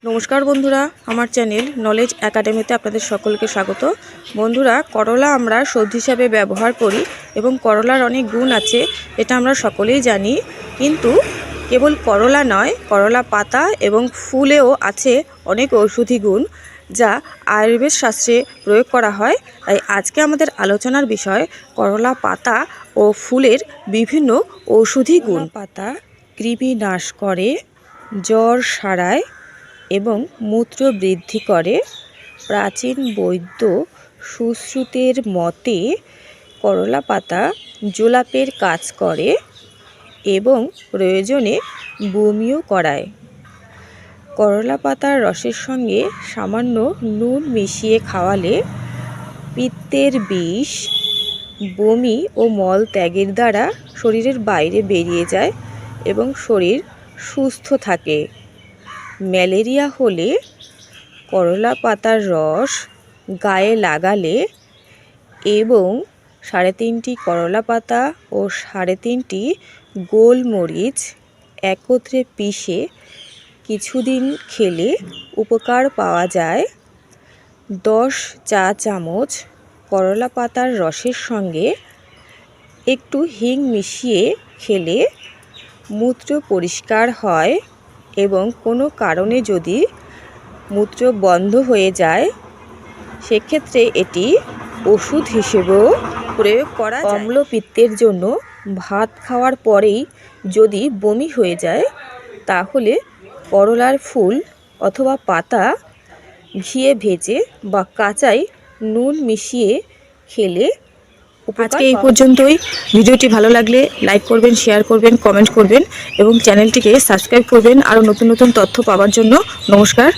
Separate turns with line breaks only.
নমস্কার বন্ধুরা, আমার চ্যানেল নলেজ একাডেমিতে আপনাদের সকলকে স্বাগত। বন্ধুরা, করলা আমরা সবজি হিসাবে ব্যবহার করি এবং করলার অনেক গুণ আছে, এটা আমরা সকলেই জানি। কিন্তু কেবল করলা নয়, করলা পাতা এবং ফুলেও আছে অনেক ঔষধি গুণ, যা আয়ুর্বেদ শাস্ত্রে প্রয়োগ করা হয়। তাই আজকে আমাদের আলোচনার বিষয় করলা পাতা ও ফুলের বিভিন্ন ঔষধি গুণ। পাতা কৃমি নাশ করে, জ্বর সারায় এবং মূত্র বৃদ্ধি করে। প্রাচীন বৈদ্য সুশ্রুতের মতে করলা পাতা জোলাপের কাজ করে এবং প্রয়োজনে বমিও করায়। করলা পাতার রসের সঙ্গে সামান্য নুন মিশিয়ে খাওয়ালে পিত্তের বিষ, বমি ও মল ত্যাগের দ্বারা শরীরের বাইরে বেরিয়ে যায় এবং শরীর সুস্থ থাকে। ম্যালেরিয়া হলে করলা পাতার রস গায়ে লাগালে এবং 3.5টি করলা পাতা ও 3.5টি গোলমরিচ একত্রে পিষে কিছুদিন খেলে উপকার পাওয়া যায়। 10 চা চামচ করলা পাতার রসের সঙ্গে একটু হিং মিশিয়ে খেলে মূত্র পরিষ্কার হয় এবং কোনো কারণে যদি মূত্র বন্ধ হয়ে যায় সেক্ষেত্রে এটি ওষুধ হিসেবেও প্রয়োগ করা যায়। অম্লপিত্তের জন্য ভাত খাওয়ার পরেই যদি বমি হয়ে যায় তাহলে করলার ফুল অথবা পাতা ঘিয়ে ভেজে বা কাঁচাই নুন মিশিয়ে খেলে আজকে এই পর্যন্তই। ভিডিওটি ভালো লাগলে লাইক করবেন, শেয়ার করবেন, কমেন্ট করবেন এবং চ্যানেলটিকে সাবস্ক্রাইব করবেন আরও নতুন নতুন তথ্য পাওয়ার জন্য। নমস্কার।